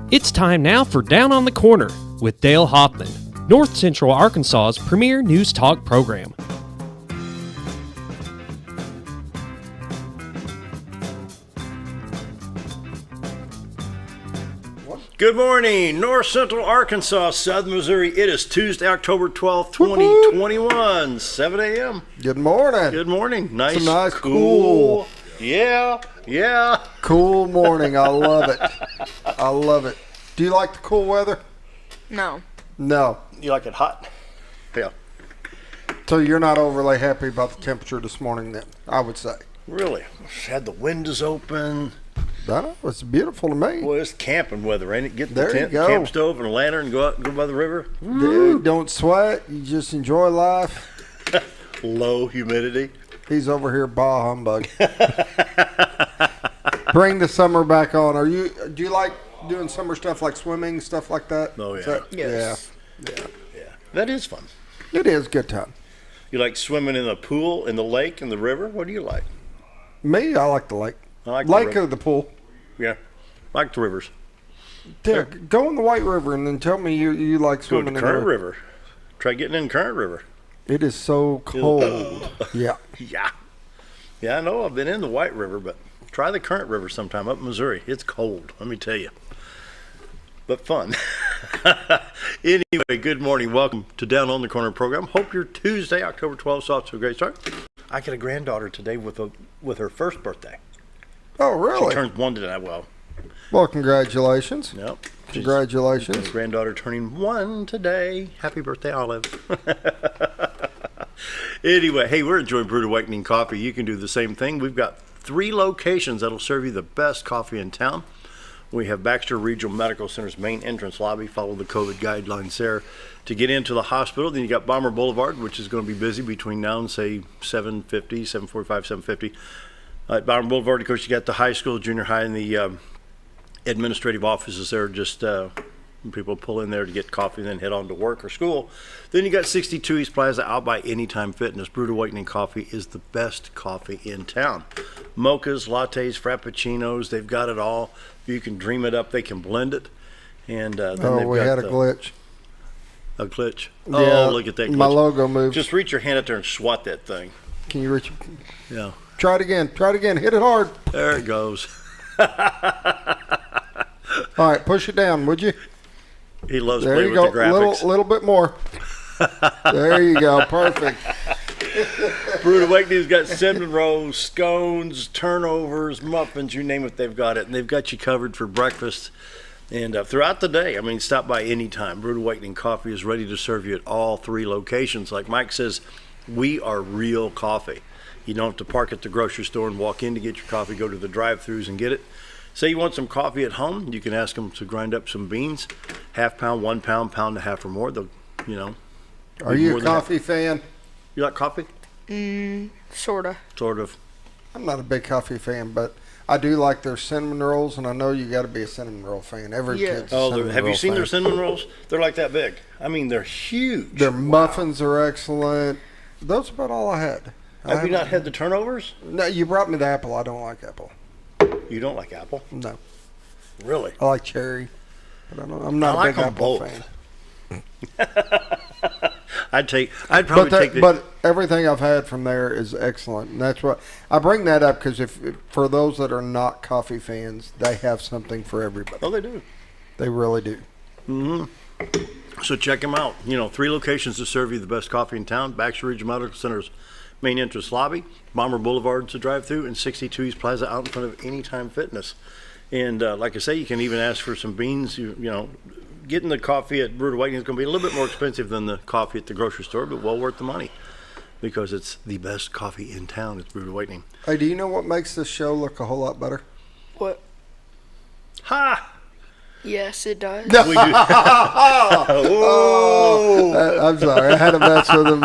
It's time now for Down on the Corner with Dale Hoffman, North Central Arkansas's premier news talk program. Good morning, North Central Arkansas, Southern Missouri. It is Tuesday, October 12th, 2021, 7 a.m. Good morning. Good morning. It's a nice, cool. Yeah. Cool morning. I love it. I love it. Do you like the cool weather? No. No. You like it hot? Yeah. So you're not overly happy about the temperature this morning then, I would say. Really? Had the windows open. No, it's beautiful to me. Well, it's camping weather, ain't it? Get There the you tent, go. camp stove, and a lantern and go out and go by the river. Dude, don't sweat. You just enjoy life. Low humidity. He's over here bah humbug. Bring the summer back on. Do you like doing summer stuff like swimming, stuff like that? Oh, yeah. Yes. Yeah. That is fun. It is a good time. You like swimming in the pool, in the lake, in the river? What do you like? Me, I like the lake. I like the Lake river. or the pool. Yeah. I like the rivers. Yeah, go in the White River and then tell me you like Go to swimming in Current the River. Try getting in Current River. It is so cold. Yeah. Yeah. Yeah, I know. I've been in the White River, but try the Current River sometime up in Missouri. It's cold, let me tell you. But fun. Anyway, good morning. Welcome to Down on the Corner program. Hope your Tuesday, October 12th, is off to a great start. I got a granddaughter today with her first birthday. Oh, really? She turns one today. Well, congratulations. Yep. Congratulations. Granddaughter turning one today. Happy birthday, Olive. Anyway, hey, we're enjoying Brewed Awakening coffee. You can do the same thing. We've got 3 locations that'll serve you the best coffee in town. We have Baxter Regional Medical Center's main entrance lobby. Follow the COVID guidelines there to get into the hospital. Then you got Bomber Boulevard, which is going to be busy between now and, say, 7:45, 7:50. At Boulevard Boulevard, of course, you got the high school, junior high, and the administrative offices there. Just people pull in there to get coffee and then head on to work or school. Then you got 62 East Plaza out by Anytime Fitness. Brewed Awakening coffee is the best coffee in town. Mochas, lattes, frappuccinos, they've got it all. You can dream it up. They can blend it. And then We had a glitch. A glitch? Yeah, Oh, look at that glitch. My logo moved. Just reach your hand out there and swat that thing. Can you reach? Yeah. Try it again. Hit it hard. There it goes. All right, push it down, would you? He loves There playing you go. with the graphics. Little bit more. There you go. Perfect. Brewed Awakening's got cinnamon rolls, scones, turnovers, muffins, you name it, they've got it. And they've got you covered for breakfast and throughout the day. I mean, stop by anytime. Brewed Awakening coffee is ready to serve you at all 3 locations. Like Mike says, we are real coffee. You don't have to park at the grocery store and walk in to get your coffee. Go to the drive-thrus and get it. Say you want some coffee at home, you can ask them to grind up some beans, half pound, 1 pound, pound and a half or more. They'll, Are you a coffee fan? You like coffee? Sorta. Sort of. I'm not a big coffee fan, but I do like their cinnamon rolls, and I know you got to be a cinnamon roll fan. Every Yeah. kid's a Oh, cinnamon have you roll seen fan. their cinnamon rolls? They're like that big. I mean, they're huge. Their muffins are excellent. That's about all I had. Have you not had the turnovers? No, you brought me the apple. I don't like apple. You don't like apple? No, Really? I like cherry. But I'm not I like a big them apple both. fan. I'd probably take the. But everything I've had from there is excellent, and that's what I bring that up because if for those that are not coffee fans, they have something for everybody. Oh, they do. They really do. So check them out. 3 locations to serve you the best coffee in town. Baxter Regional Medical Center's main entrance lobby, Bomber Boulevard's a drive-through, and 62 East Plaza out in front of Anytime Fitness. And like I say, you can even ask for some beans. Getting the coffee at Brewed Awakening is going to be a little bit more expensive than the coffee at the grocery store, but well worth the money because it's the best coffee in town. It's Brewed Awakening. Hey, do you know what makes this show look a whole lot better? What? Ha! Yes, it does. We do. Oh! I'm sorry, I had to mess with him.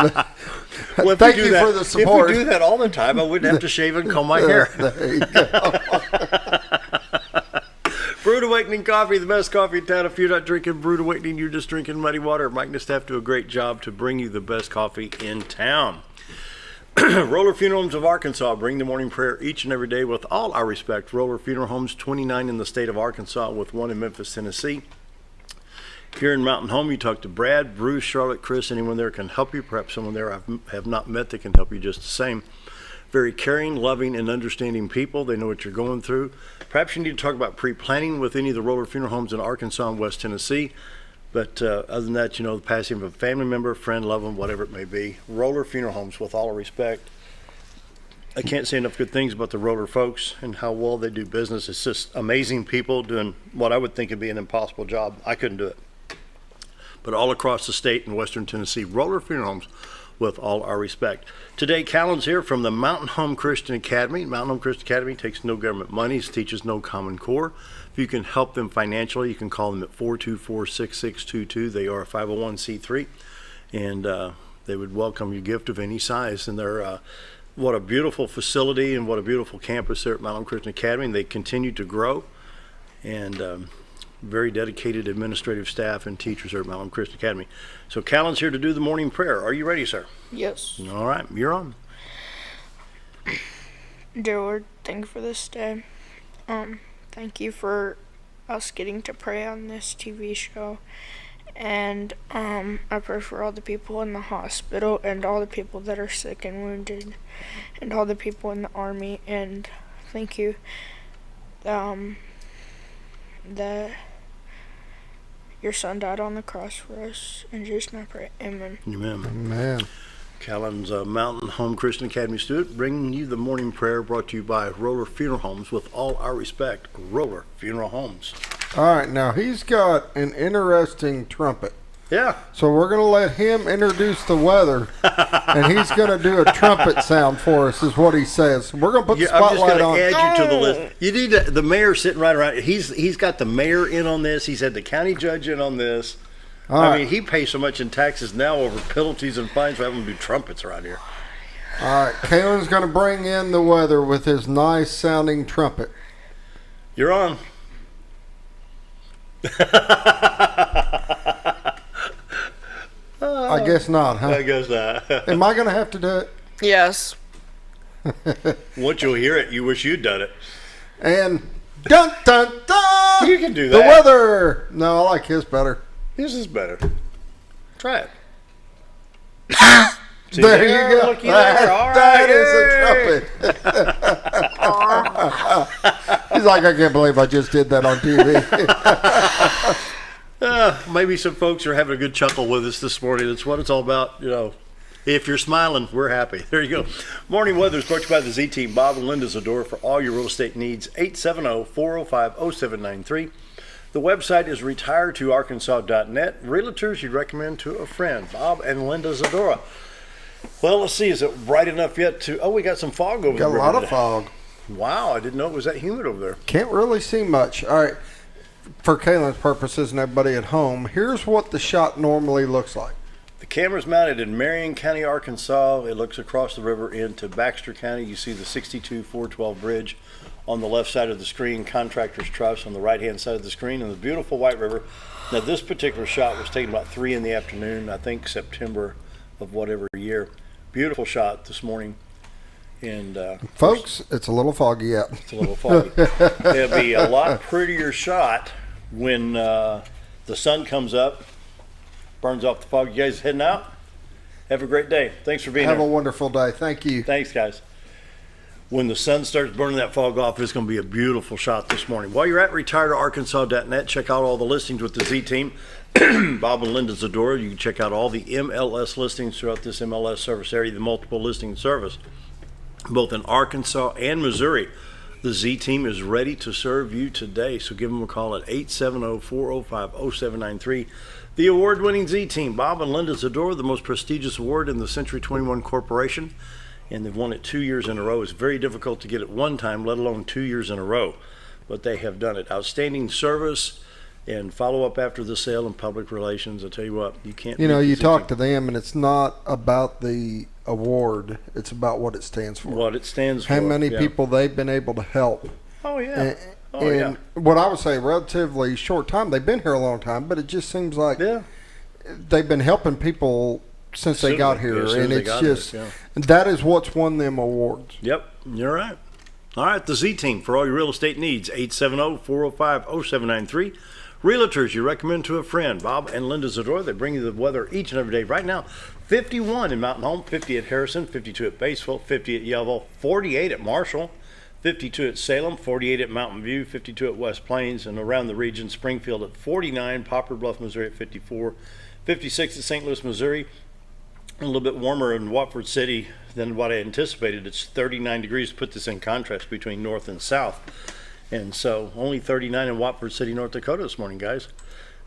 Well, Thank you for the support. If we do that all the time, I wouldn't have to shave and comb my hair. There you go. Brewed Awakening coffee, the best coffee in town. If you're not drinking Brewed Awakening, you're just drinking muddy water. Mike and the staff do a great job to bring you the best coffee in town. Roller Funeral Homes of Arkansas bring the morning prayer each and every day with all our respect. Roller Funeral Homes, 29 in the state of Arkansas with one in Memphis, Tennessee. Here in Mountain Home, you talk to Brad, Bruce, Charlotte, Chris. Anyone there can help you. Perhaps someone there I have not met that can help you just the same. Very caring, loving, and understanding people. They know what you're going through. Perhaps you need to talk about pre-planning with any of the Roller Funeral Homes in Arkansas and West Tennessee. But other than that, the passing of a family member, friend, loved one, whatever it may be. Roller Funeral Homes, with all respect. I can't say enough good things about the Roller folks and how well they do business. It's just amazing people doing what I would think would be an impossible job. I couldn't do it. But all across the state in Western Tennessee, Roller Funeral Homes, with all our respect. Today, Callan's here from the Mountain Home Christian Academy. Mountain Home Christian Academy takes no government monies, teaches no Common Core. If you can help them financially, you can call them at 424-6622. They are a 501c3, and they would welcome your gift of any size. And they're what a beautiful facility and what a beautiful campus there at Mountain Home Christian Academy. And they continue to grow, and very dedicated administrative staff and teachers there at Mountain Home Christian Academy. So Callan's here to do the morning prayer. Are you ready, sir? Yes. All right, you're on. Dear Lord, thank you for this day. Thank you for us getting to pray on this TV show. And I pray for all the people in the hospital and all the people that are sick and wounded and all the people in the army. And thank you that your son died on the cross for us. In Jesus' name I pray. Amen. Amen. Amen. Callan's Mountain Home Christian Academy student, bringing you the morning prayer, brought to you by Roller Funeral Homes. With all our respect, Roller Funeral Homes. All right, now he's got an interesting trumpet. Yeah. So we're going to let him introduce the weather, and he's going to do a trumpet sound for us, is what he says. We're going to put the I'm just spotlight going on. to add you to the list. You need the mayor sitting right around. He's got the mayor in on this. He's had the county judge in on this. All I right. mean, he pays so much in taxes now over penalties and fines for having to do trumpets around here. All right, Callan's going to bring in the weather with his nice sounding trumpet. You're on. I guess not, huh? I guess not. Am I going to have to do it? Yes. Once you'll hear it, you wish you'd done it. And dun dun dun! You can do The that. weather. No, I like his better. This is better. Try it. See, There you go. Looky there. All right, That is a trumpet. He's like, I can't believe I just did that on TV. Maybe some folks are having a good chuckle with us this morning. That's what it's all about. If you're smiling, we're happy. There you go. Morning weather is brought to you by the Z Team. Bob and Linda Zadora for all your real estate needs. 870-405-0793. The website is retiredarkansas.net. Realtors you'd recommend to a friend. Bob and Linda Zadora. Well, let's see. Is it bright enough yet to... Oh, we got some fog over Got the a lot river of today. fog. Wow, I didn't know it was that humid over there. Can't really see much. All right. For Callan's purposes and everybody at home, here's what the shot normally looks like. The camera's mounted in Marion County, Arkansas. It looks across the river into Baxter County. You see the 62-412 bridge on the left side of the screen, Contractor's Trust on the right-hand side of the screen, and the beautiful White River. Now, this particular shot was taken about 3 in the afternoon, I think September of whatever year. Beautiful shot this morning. And Folks, it's a little foggy yet. it's a little foggy. It'll be a lot prettier shot when the sun comes up, burns off the fog. You guys heading out? Have a great day. Thanks for being Have here. a wonderful day. Thank you. Thanks, guys. When the sun starts burning that fog off, it's going to be a beautiful shot this morning. While you're at retiredarkansas.net, check out all the listings with the Z Team. Bob and Linda Zadora. You can check out all the MLS listings throughout this MLS service area, the multiple listing service, both in Arkansas and Missouri. The Z Team is ready to serve you today, so give them a call at 870-405-0793. The award-winning Z Team, Bob and Linda Zadora, the most prestigious award in the Century 21 Corporation, and they've won it 2 years in a row. It's very difficult to get it one time, let alone 2 years in a row, but they have done it. Outstanding service and follow-up after the sale and public relations. I tell you what, you can't... You know, beat you the Z talk Team. to them, and it's not about the award. It's about what it stands for. What it stands for. How many yeah. people they've been able to help. Oh, yeah. And, Oh, yeah. what I would say, relatively short time. They've been here a long time, but it just seems like Yeah. they've been helping people since they got here, as soon and as they it's got just here, that is what's won them awards. Yep, you're right. All right, the Z Team for all your real estate needs, 870-405-0793. Realtors you recommend to a friend, Bob and Linda Zador. They bring you the weather each and every day. Right now, 51 in Mountain Home, 50 at Harrison, 52 at Batesville, 50 at Yellville, 48 at Marshall, 52 at Salem, 48 at Mountain View, 52 at West Plains, and around the region, Springfield at 49, Poplar Bluff, Missouri at 54, 56 at St. Louis, Missouri. A little bit warmer in Watford City than what I anticipated. It's 39 degrees. To put this in contrast between north and south. And so only 39 in Watford City, North Dakota this morning, guys.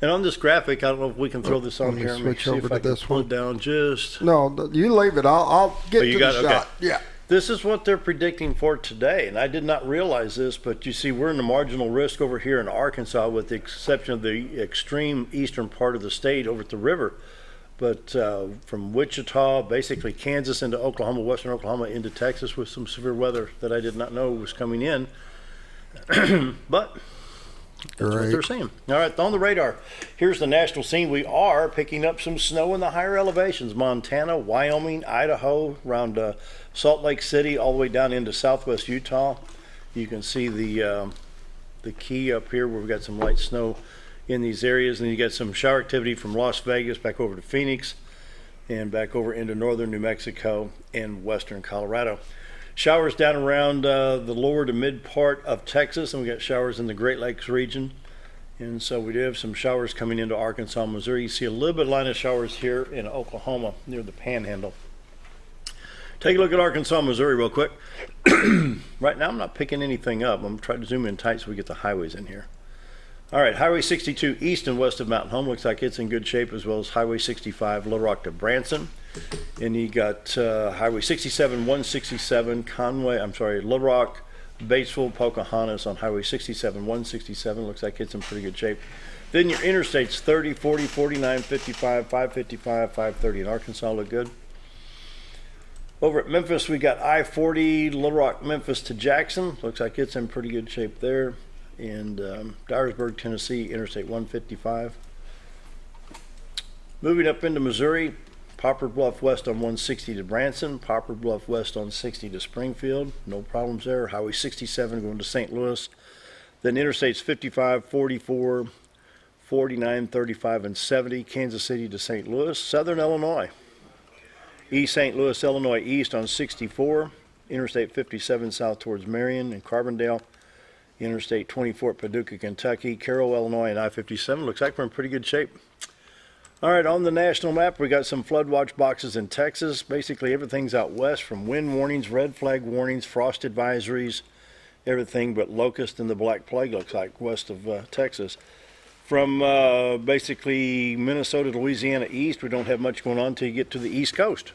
And on this graphic, I don't know if we can throw this on here. Switch see over if to I can this pull one. it down just. No, you leave it. I'll get you to got the it? shot. Okay. Yeah. This is what they're predicting for today, and I did not realize this, but you see we're in the marginal risk over here in Arkansas with the exception of the extreme eastern part of the state over at the river. But from Wichita, basically Kansas into Oklahoma, western Oklahoma into Texas with some severe weather that I did not know was coming in. But that's what they're saying. All right, on the radar, here's the national scene. We are picking up some snow in the higher elevations. Montana, Wyoming, Idaho, around Salt Lake City, all the way down into southwest Utah. You can see the key up here where we've got some light snow in these areas. And you got some shower activity from Las Vegas back over to Phoenix and back over into northern New Mexico and western Colorado. Showers down around the lower to mid part of Texas, and we got showers in the Great Lakes region. And so we do have some showers coming into Arkansas, Missouri. You see a little bit of line of showers here in Oklahoma near the Panhandle. Take a look at Arkansas, Missouri real quick. Right now I'm not picking anything up. I'm trying to zoom in tight so we get the highways in here. All right, Highway 62 east and west of Mountain Home looks like it's in good shape, as well as Highway 65 Little Rock to Branson. And you got Highway 67, 167, Little Rock, Batesville, Pocahontas on Highway 67, 167. Looks like it's in pretty good shape. Then your interstates 30, 40, 49, 55, 555, 530 in Arkansas look good. Over at Memphis, we got I-40, Little Rock, Memphis to Jackson. Looks like it's in pretty good shape there. And Dyersburg, Tennessee, Interstate 155. Moving up into Missouri, Poplar Bluff west on 160 to Branson, Poplar Bluff west on 60 to Springfield. No problems there. Highway 67 going to St. Louis. Then Interstates 55, 44, 49, 35, and 70, Kansas City to St. Louis. Southern Illinois. East St. Louis, Illinois east on 64, Interstate 57 south towards Marion and Carbondale, Interstate 24 at Paducah, Kentucky, Carroll, Illinois, and I-57. Looks like we're in pretty good shape. All right, on the national map, we got some flood watch boxes in Texas. Basically, everything's out west from wind warnings, red flag warnings, frost advisories, everything but locust and the black plague looks like west of Texas. From basically Minnesota to Louisiana east, we don't have much going on until you get to the East Coast.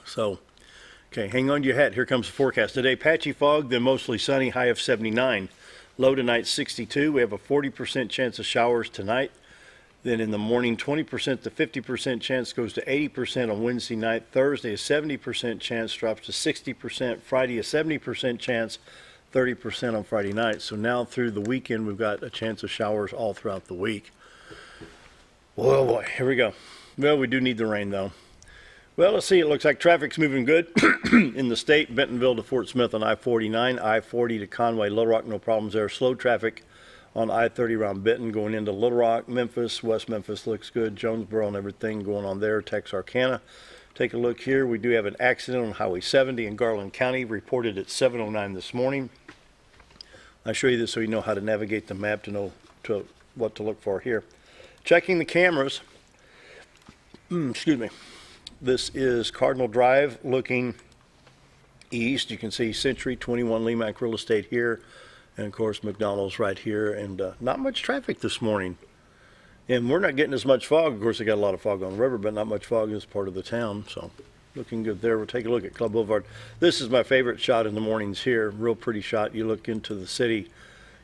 So, okay, hang on to your hat. Here comes the forecast. Today, patchy fog, then mostly sunny, high of 79. Low tonight, 62. We have a 40% chance of showers tonight. Then in the morning, 20% to 50% chance goes to 80% on Wednesday night. Thursday, a 70% chance drops to 60%. Friday, a 70% chance, 30% on Friday night. So now through the weekend, we've got a chance of showers all throughout the week. Well, boy, here we go. Well, we do need the rain, though. Well, let's see. It looks like traffic's moving good in the state. Bentonville to Fort Smith on I-49. I-40 to Conway, Little Rock, no problems there. Slow traffic on I-30 around Benton going into Little Rock. Memphis, West Memphis looks good. Jonesboro and everything going on there. Texarkana. Take a look here. We do have an accident on Highway 70 in Garland County, reported at 7:09 this morning. I'll show you this so you know how to navigate the map to know what to look for here. Checking the cameras. Excuse me. This is Cardinal Drive looking east. You can see Century 21 Lemac Real Estate here. And, of course, McDonald's right here. And not much traffic this morning. And we're not getting as much fog. Of course, they got a lot of fog on the river, but not much fog in this part of the town. So, looking good there. We'll take a look at Club Boulevard. This is my favorite shot in the mornings here. Real pretty shot. You look into the city.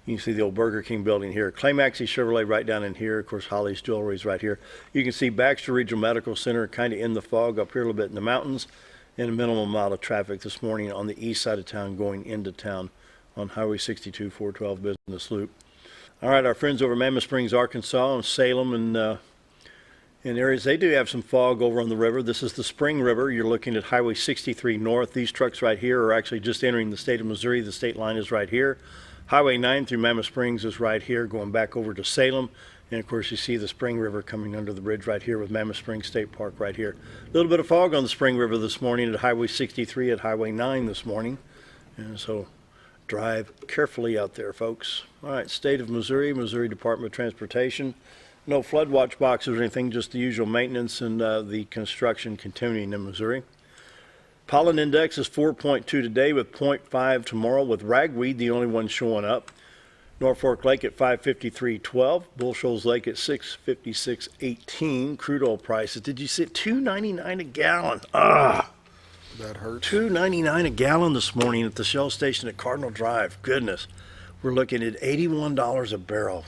You can see the old Burger King building here. Climaxy Chevrolet right down in here. Of course, Holly's Jewelry is right here. You can see Baxter Regional Medical Center kind of in the fog up here a little bit in the mountains. And a minimal amount of traffic this morning on the east side of town going into town on Highway 62, 412 Business Loop. All right, our friends over Mammoth Springs, Arkansas, and Salem in areas. They do have some fog over on the river. This is the Spring River. You're looking at Highway 63 north. These trucks right here are actually just entering the state of Missouri. The state line is right here. Highway 9 through Mammoth Springs is right here, going back over to Salem. And of course, you see the Spring River coming under the bridge right here with Mammoth Springs State Park right here. A little bit of fog on the Spring River this morning at Highway 63 at Highway 9 this morning. And so drive carefully out there, folks. All right, state of Missouri, Missouri Department of Transportation. No flood watch boxes or anything, just the usual maintenance and the construction continuing in Missouri. Pollen index is 4.2 today with 0.5 tomorrow, with ragweed the only one showing up. Norfolk Lake at 553.12, Bull Shoals Lake at 656.18. Crude oil prices, did you see $2.99 a gallon? Ah, That hurts. $2.99 a gallon this morning at the Shell station at Cardinal Drive. Goodness, we're looking at $81 a barrel.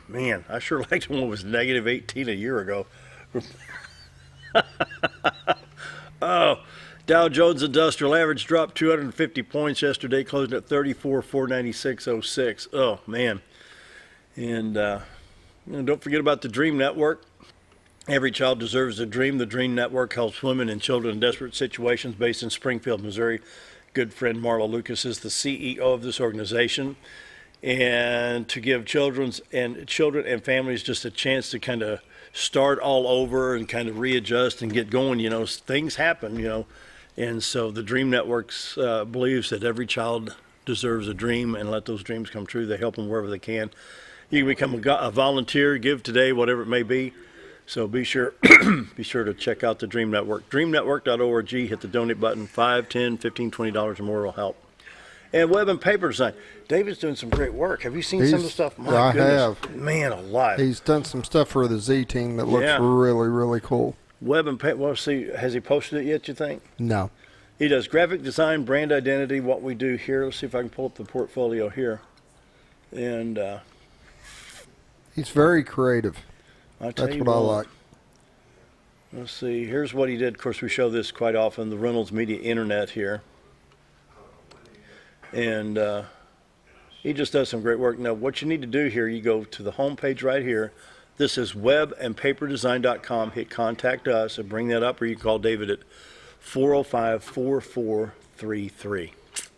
Man, I sure liked when it was negative 18 a year ago. Oh, Dow Jones Industrial Average dropped 250 points yesterday, closing at 34,496.06. Oh, man. And don't forget about the Dream Network. Every child deserves a dream. The Dream Network helps women and children in desperate situations, based in Springfield, Missouri. Good friend Marla Lucas is the CEO of this organization. And to give children and families just a chance to kind of start all over and kind of readjust and get going, things happen, And so the Dream Networks believes that every child deserves a dream, and let those dreams come true. They help them wherever they can. You can become a volunteer, give today, whatever it may be. So be sure to check out the Dream Network. DreamNetwork.org, hit the donate button. $5, $10, $15, $20 or more will help. And web and paper design. David's doing some great work. Have you seen some of the stuff? I have. Man alive. He's done some stuff for the Z team that looks really, really cool. Web and paper. Well, see, has he posted it yet, you think? No. He does graphic design, brand identity, what we do here. Let's see if I can pull up the portfolio here. And he's very creative. That's what I like. Let's see. Here's what he did. Of course, we show this quite often, the Reynolds Media Internet here. And he just does some great work. Now, what you need to do here, you go to the home page right here. This is webandpaperdesign.com. Hit contact us and bring that up, or you can call David at 405-4433.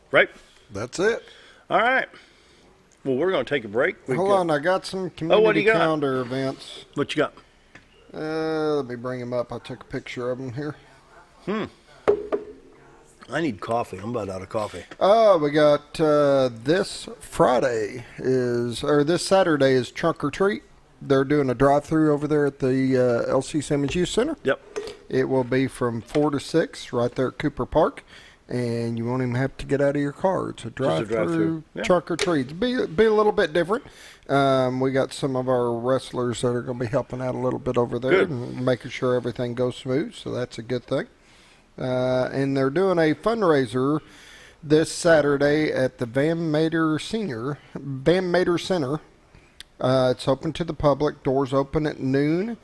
Right? That's it. All right. Well, we're going to take a break. Hold on. I got some community calendar events. What you got? Let me bring them up. I took a picture of them here. I need coffee. I'm about out of coffee. We got this Saturday is Trunk or Treat. They're doing a drive-through over there at the LC Simmons Youth Center. Yep. It will be from 4 to 6 right there at Cooper Park, and you won't even have to get out of your car. It's a drive-through trunk or treat. Be a little bit different. We got some of our wrestlers that are going to be helping out a little bit over there and making sure everything goes smooth, so that's a good thing. And they're doing a fundraiser this Saturday at the Van Mater Center. It's open to the public. Doors open at noon.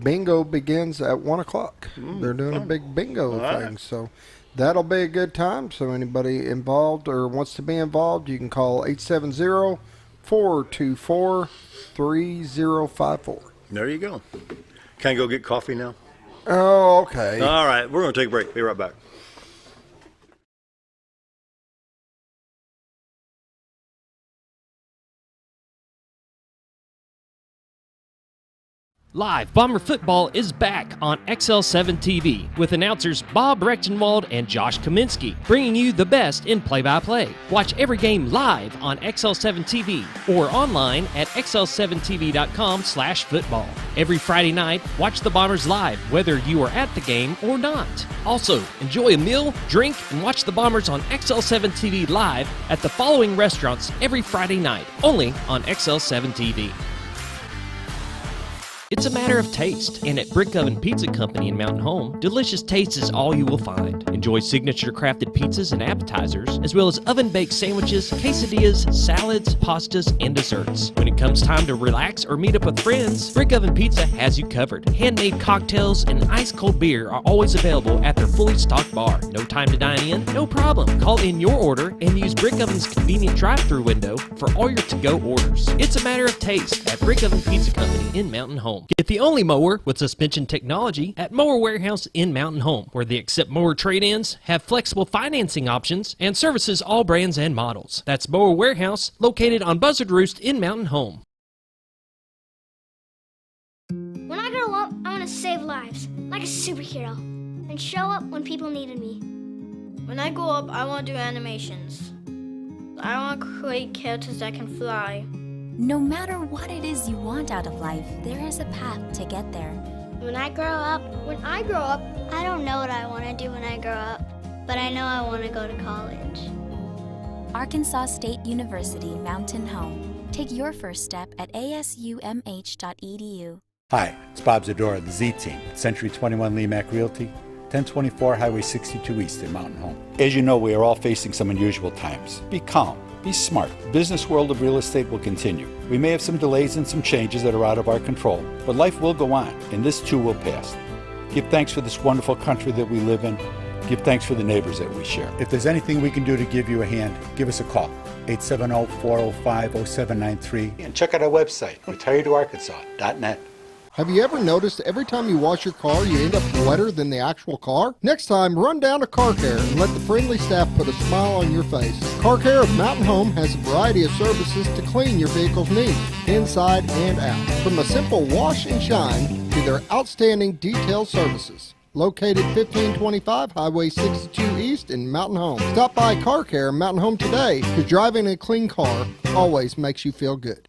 Bingo begins at 1 o'clock. They're doing a big bingo thing, so that'll be a good time. So anybody involved or wants to be involved, you can call 870-424-3054. There you go. Can I go get coffee now? Oh, okay. All right, we're going to take a break. Be right back. Live Bomber football is back on XL7 TV with announcers Bob Rechtenwald and Josh Kaminsky, bringing you the best in play-by-play. Watch every game live on XL7 TV or online at xl7tv.com/football. Every Friday night, watch the Bombers live, whether you are at the game or not. Also, enjoy a meal, drink, and watch the Bombers on XL7 TV live at the following restaurants every Friday night, only on XL7 TV. It's a matter of taste, and at Brick Oven Pizza Company in Mountain Home, delicious taste is all you will find. Enjoy Enjoy signature crafted pizzas and appetizers, as well as oven-baked sandwiches, quesadillas, salads, pastas, and desserts. When it comes time to relax or meet up with friends, Brick Oven Pizza has you covered. Handmade cocktails and ice-cold beer are always available at their fully stocked bar. No time to dine in? No problem. Call in your order and use Brick Oven's convenient drive-thru window for all your to-go orders. It's a matter of taste at Brick Oven Pizza Company in Mountain Home. Get the only mower with suspension technology at Mower Warehouse in Mountain Home, where they accept mower trade-ins, have flexible financing options, and services all brands and models. That's Mower Warehouse, located on Buzzard Roost in Mountain Home. When I grow up, I want to save lives, like a superhero, and show up when people needed me. When I grow up, I want to do animations. I want to create characters that can fly. No matter what it is you want out of life, there is a path to get there. When I grow up, I don't know what I want to do when I grow up, but I know I want to go to college. Arkansas State University Mountain Home. Take your first step at asumh.edu. Hi, it's Bob Zadora of the Z-Team at Century 21 Lemac Realty, 1024 Highway 62 East in Mountain Home. As you know, we are all facing some unusual times. Be calm. Be smart. The business world of real estate will continue. We may have some delays and some changes that are out of our control, but life will go on, and this too will pass. Give thanks for this wonderful country that we live in. Give thanks for the neighbors that we share. If there's anything we can do to give you a hand, give us a call. 870-405-0793. And check out our website, retiredtoarkansas.net. Have you ever noticed every time you wash your car, you end up wetter than the actual car? Next time, run down to Car Care and let the friendly staff put a smile on your face. Car Care of Mountain Home has a variety of services to clean your vehicle's needs, inside and out. From a simple wash and shine to their outstanding detail services. Located 1525 Highway 62 East in Mountain Home. Stop by Car Care Mountain Home today, because driving a clean car always makes you feel good.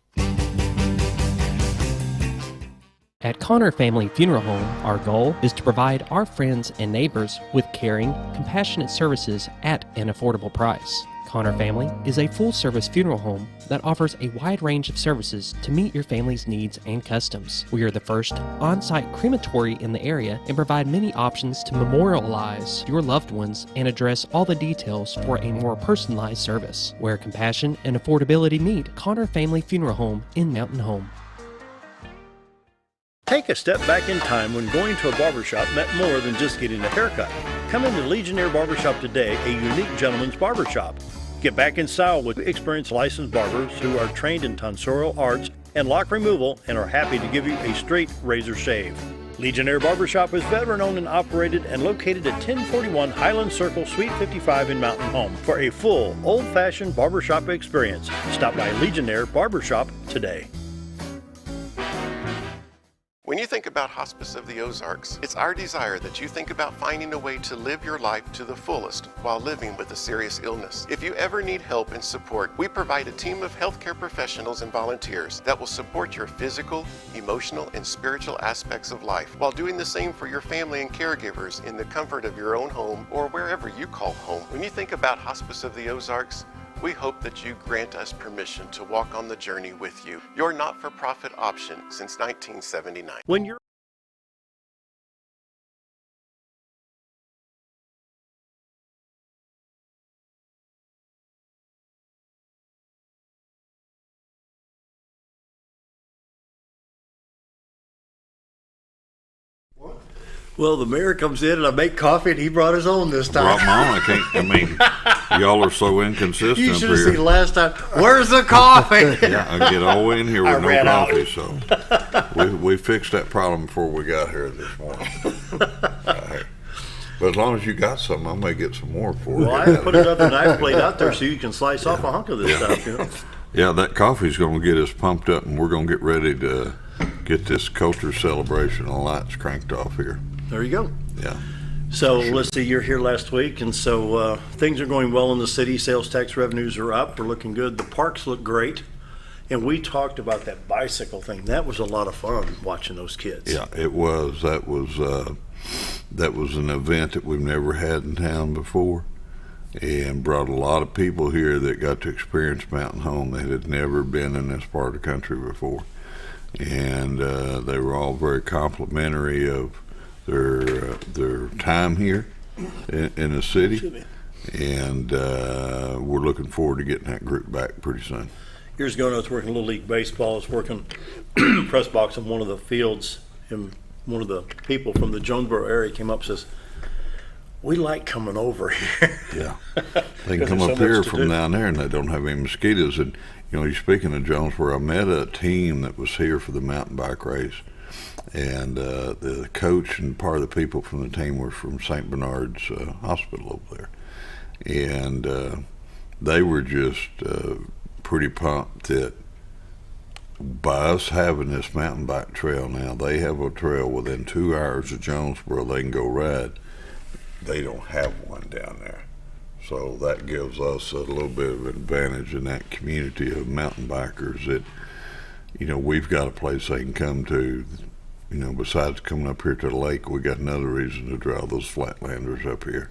At Connor Family Funeral Home, our goal is to provide our friends and neighbors with caring, compassionate services at an affordable price. Connor Family is a full-service funeral home that offers a wide range of services to meet your family's needs and customs. We are the first on-site crematory in the area and provide many options to memorialize your loved ones and address all the details for a more personalized service. Where compassion and affordability meet, Connor Family Funeral Home in Mountain Home. Take a step back in time when going to a barbershop meant more than just getting a haircut. Come into Legionnaire Barbershop today, a unique gentleman's barbershop. Get back in style with experienced licensed barbers who are trained in tonsorial arts and lock removal and are happy to give you a straight razor shave. Legionnaire Barbershop is veteran-owned and operated and located at 1041 Highland Circle, Suite 55 in Mountain Home. For a full, old-fashioned barbershop experience, stop by Legionnaire Barbershop today. When you think about Hospice of the Ozarks, it's our desire that you think about finding a way to live your life to the fullest while living with a serious illness. If you ever need help and support, we provide a team of healthcare professionals and volunteers that will support your physical, emotional, and spiritual aspects of life while doing the same for your family and caregivers in the comfort of your own home or wherever you call home. When you think about Hospice of the Ozarks, we hope that you grant us permission to walk on the journey with you. Your not-for-profit option since 1979. When you're Well, the mayor comes in and I make coffee and he brought his own this time. Brought my own. Y'all are so inconsistent You should have here. seen last time. Where's the coffee? Yeah, I get all the way in here with no ran out. coffee, so we fixed that problem before we got here this morning. But as long as you got some, I may get some more for you. Well, I put another knife blade out there so you can slice off a hunk of this stuff. You know? Yeah, that coffee's going to get us pumped up, and we're going to get ready to get this culture celebration and lights cranked off here. There you go. Yeah. So let's see, you're here last week, and so things are going well in the city. Sales tax revenues are up. We're looking good. The parks look great. And we talked about that bicycle thing. That was a lot of fun watching those kids. Yeah, it was. That was an event that we've never had in town before, and brought a lot of people here that got to experience Mountain Home that had never been in this part of the country before. And they were all very complimentary of their time here, in the city. And we're looking forward to getting that group back pretty soon. Years ago, I was working Little League Baseball. I was working press box in one of the fields, and one of the people from the Jonesboro area came up and says, "We like coming over here." Yeah. They can come up here from down there, and they don't have any mosquitoes. And, you know, you're speaking of Jonesboro, I met a team that was here for the mountain bike race. And the coach and part of the people from the team were from St. Bernard's Hospital over there. And they were just pretty pumped that by us having this mountain bike trail now, they have a trail within 2 hours of Jonesboro they can go ride. They don't have one down there. So that gives us a little bit of advantage in that community of mountain bikers that, you know, we've got a place they can come to. You know, besides coming up here to the lake, we got another reason to draw those flatlanders up here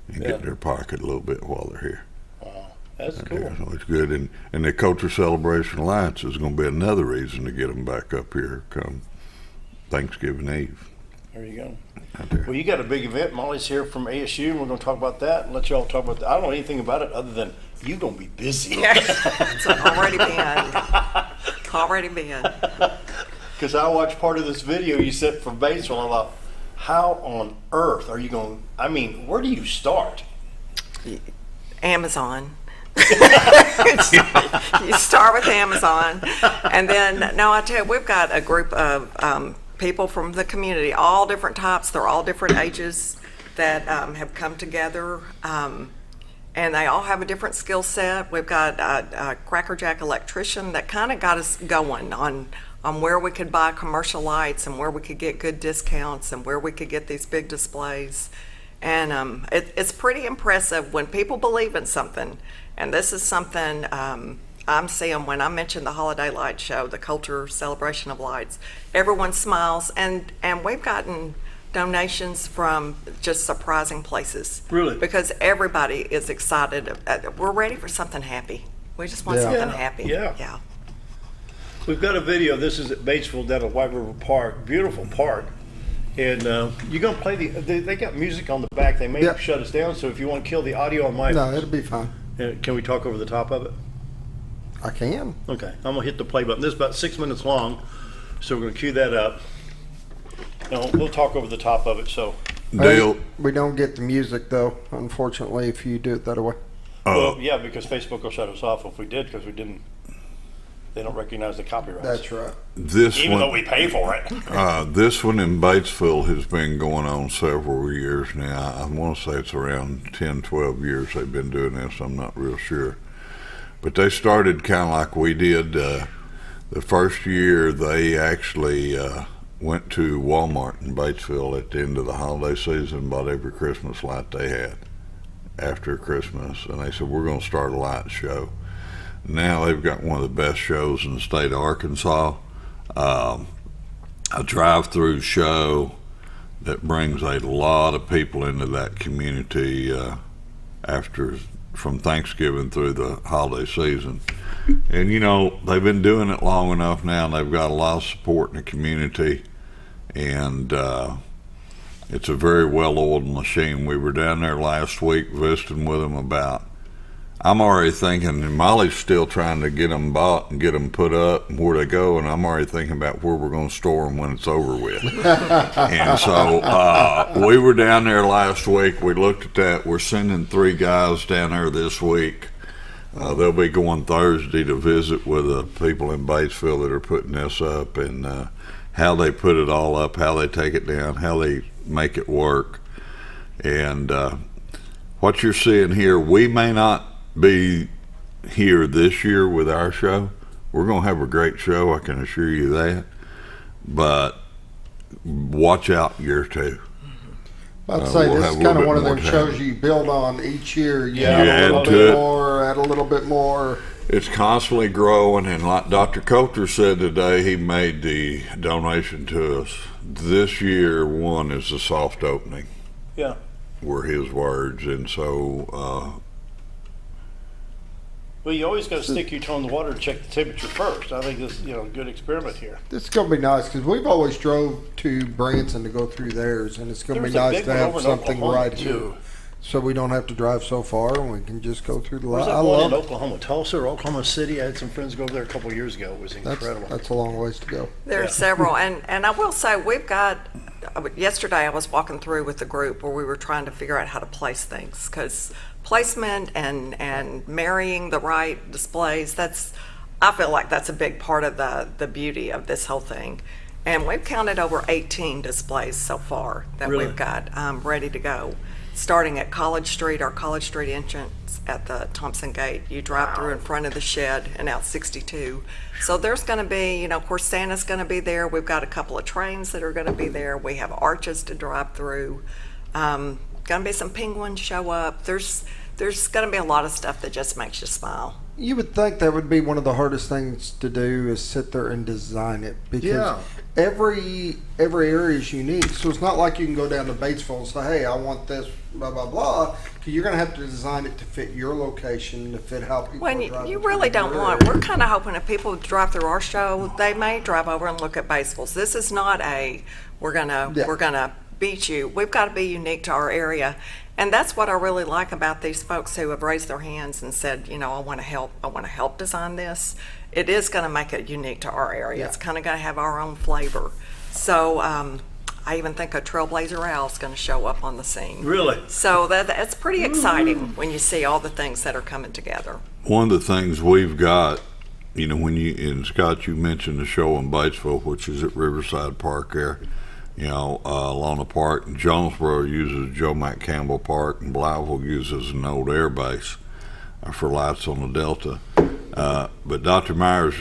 and get in their pocket a little bit while they're here. Wow, that's cool. So it's good. And the Culture Celebration Alliance is going to be another reason to get them back up here come Thanksgiving Eve. There you go. Well, you got a big event. Mollie's here from ASU, and we're going to talk about that and let y'all talk about that. I don't know anything about it other than you're going to be busy. It's already been. Because I watched part of this video you sent from Batesville, and I thought, how on earth are you going, I mean, where do you start? Amazon. You start with Amazon, and then, no, I tell you, we've got a group of people from the community, all different types, they're all different ages, that have come together, and they all have a different skill set. We've got a Cracker Jack electrician that kind of got us going on where we could buy commercial lights and where we could get good discounts and where we could get these big displays. And it's pretty impressive when people believe in something. And this is something I'm seeing when I mentioned the Holiday Light Show, the Culture Celebration of Lights. Everyone smiles, and we've gotten donations from just surprising places. Really? Because everybody is excited. We're ready for something happy. We just want something happy. Yeah. We've got a video. This is at Batesville down at White River Park. Beautiful park. And you're going to play they got music on the back. They may shut us down, so if you want to kill the audio on my... No, it'll be fine. Can we talk over the top of it? I can. Okay. I'm going to hit the play button. This is about 6 minutes long, so we're going to cue that up. And we'll talk over the top of it, so... Dale. We don't get the music, though, unfortunately, if you do it that way. Well, yeah, because Facebook will shut us off if we did, because we didn't... They don't recognize the copyrights. That's right. Even though we pay for it. This one in Batesville has been going on several years now. I want to say it's around 10, 12 years they've been doing this. I'm not real sure. But they started kind of like we did. The first year they actually went to Walmart in Batesville at the end of the holiday season and bought every Christmas light they had after Christmas. And they said, we're going to start a light show. Now they've got one of the best shows in the state of Arkansas, a drive-through show that brings a lot of people into that community from Thanksgiving through the holiday season. And you know, they've been doing it long enough now, and they've got a lot of support in the community, and it's a very well-oiled machine. We were down there last week visiting with them about, I'm already thinking, and Mollie's still trying to get them bought and get them put up and where they go, and I'm already thinking about where we're going to store them when it's over with. And so we were down there last week. We looked at that. We're sending 3 guys down there this week. They'll be going Thursday to visit with the people in Batesville that are putting this up, and how they put it all up, how they take it down, how they make it work. And what you're seeing here, we may not be here this year with our show. We're going to have a great show, I can assure you that. But watch out year 2. I'd say this is kind of one of them shows you build on each year. You add a little bit more, add a little bit more. It's constantly growing, and like Dr. Coulter said today, he made the donation to us. This year, 1 is a soft opening. Yeah. Were his words, and so Well, you always got to stick your toe in the water and check the temperature first. I think this is a good experiment here. This is going to be nice because we've always drove to Branson to go through theirs, and it's going to be nice to have something right here. So we don't have to drive so far, and we can just go through the line. I love it. Oklahoma, Tulsa or Oklahoma City. I had some friends go over there a couple of years ago. It was incredible. That's a long ways to go. There are several, and I will say we've got. Yesterday I was walking through with the group where we were trying to figure out how to place things, because placement and marrying the right displays, I feel like that's a big part of the beauty of this whole thing. And we've counted over 18 displays so far that we've got ready to go. Starting at College Street, our College Street entrance at the Thompson Gate. You drive through in front of the shed and out 62. So there's going to be, of course, Santa's going to be there. We've got a couple of trains that are going to be there. We have arches to drive through. Going to be some penguins show up. There's going to be a lot of stuff that just makes you smile. You would think that would be one of the hardest things to do is sit there and design it, because every area is unique. So it's not like you can go down to Batesville and say, hey, I want this, blah, blah, blah. You're going to have to design it to fit your location, to fit how people are driving. You really don't want, we're kind of hoping if people drive through our show, they may drive over and look at Batesville's. This is not we're gonna beat you. We've got to be unique to our area. And that's what I really like about these folks who have raised their hands and said, I want to help design this. It is going to make it unique to our area. It's kind of going to have our own flavor. So I even think a Trailblazer Owl is going to show up on the scene. Really? So that's pretty exciting when you see all the things that are coming together. One of the things we've got, and Scott, you mentioned the show in Batesville, which is at Riverside Park there. Along the park. Jonesboro uses Joe McCampbell Park, and Blytheville uses an old air base for lights on the Delta. But Dr. Myers,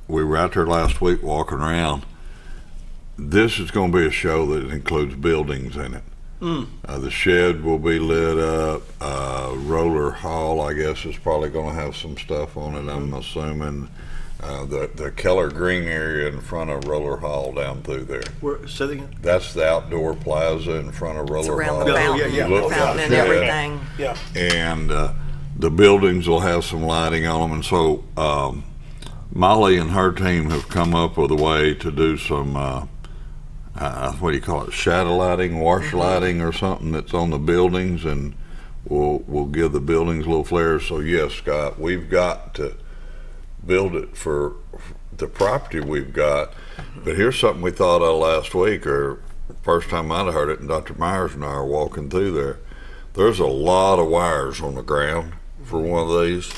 we were out there last week walking around. This is going to be a show that includes buildings in it. The shed will be lit up. Roller Hall, I guess, is probably going to have some stuff on it, I'm assuming. The Keller Green area in front of Roller Hall down through there. Say that again? That's the outdoor plaza in front of Roller Hall. It's around the fountain and everything. Yeah. And the buildings will have some lighting on them. And so Mollie and her team have come up with a way to do some, what do you call it, shadow lighting, wash lighting or something that's on the buildings, and we'll give the buildings a little flare. So yes, Scott, we've got to build it for the property we've got. But here's something we thought of last week, or first time I'd heard it, and Dr. Myers and I are walking through there. There's a lot of wires on the ground for one of these.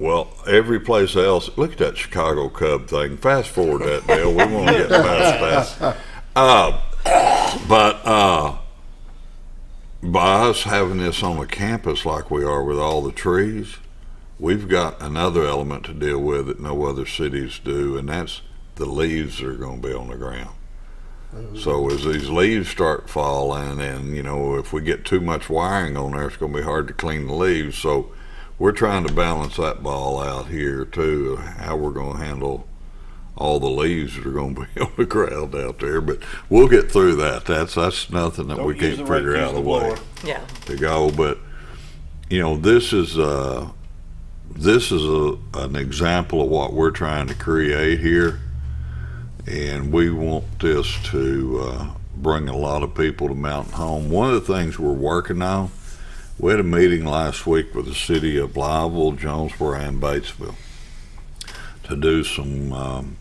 Well, every place else, look at that Chicago Cub thing. Fast forward that, Dale. We won't get past that. But by us having this on the campus like we are with all the trees, we've got another element to deal with that no other cities do, and that's the leaves that are going to be on the ground. So as these leaves start falling, and if we get too much wiring on there, it's going to be hard to clean the leaves. So we're trying to balance that ball out here too, how we're going to handle all the leaves that are going to be on the ground out there. But we'll get through that. That's nothing that we can't figure out a way to go. But this is an example of what we're trying to create here, and we want this to bring a lot of people to Mountain Home. One of the things we're working on, we had a meeting last week with the city of Blytheville, Jonesboro, and Batesville to do some,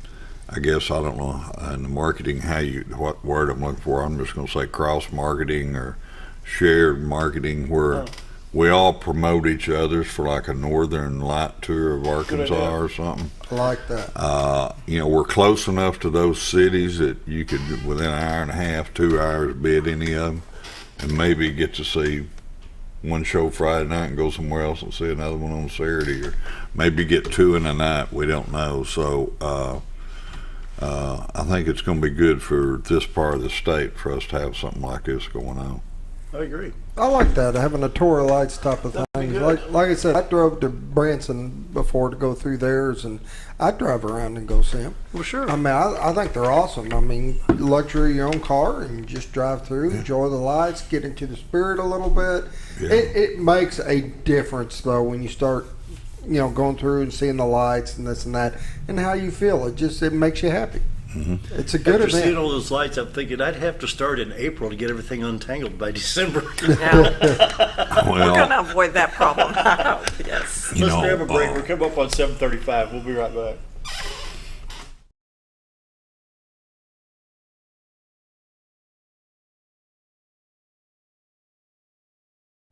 I guess, I don't know, in the marketing, what word I'm looking for. I'm just going to say cross-marketing or shared marketing, where we all promote each other's for like a Northern Light Tour of Arkansas or something. I like that. We're close enough to those cities that you could, within an hour and a half, 2 hours, bid any of them, and maybe get to see one show Friday night and go somewhere else and see another one on Saturday, or maybe get two in a night. We don't know. So I think it's going to be good for this part of the state for us to have something like this going on. I agree. I like that, having a tour of lights type of thing. Like I said, I drove to Branson before to go through theirs, and I drive around and go see them. Well, sure. I mean, I think they're awesome. I mean, luxury of your own car, and you just drive through, enjoy the lights, get into the spirit a little bit. Yeah. It makes a difference, though, when you start going through and seeing the lights and this and that, and how you feel. It makes you happy. Mm-hmm. It's a good event. After seeing all those lights, I'm thinking I'd have to start in April to get everything untangled by December. Yeah. We're going to avoid that problem. Yes. Let's grab a break. We'll come up on 7:35. We'll be right back.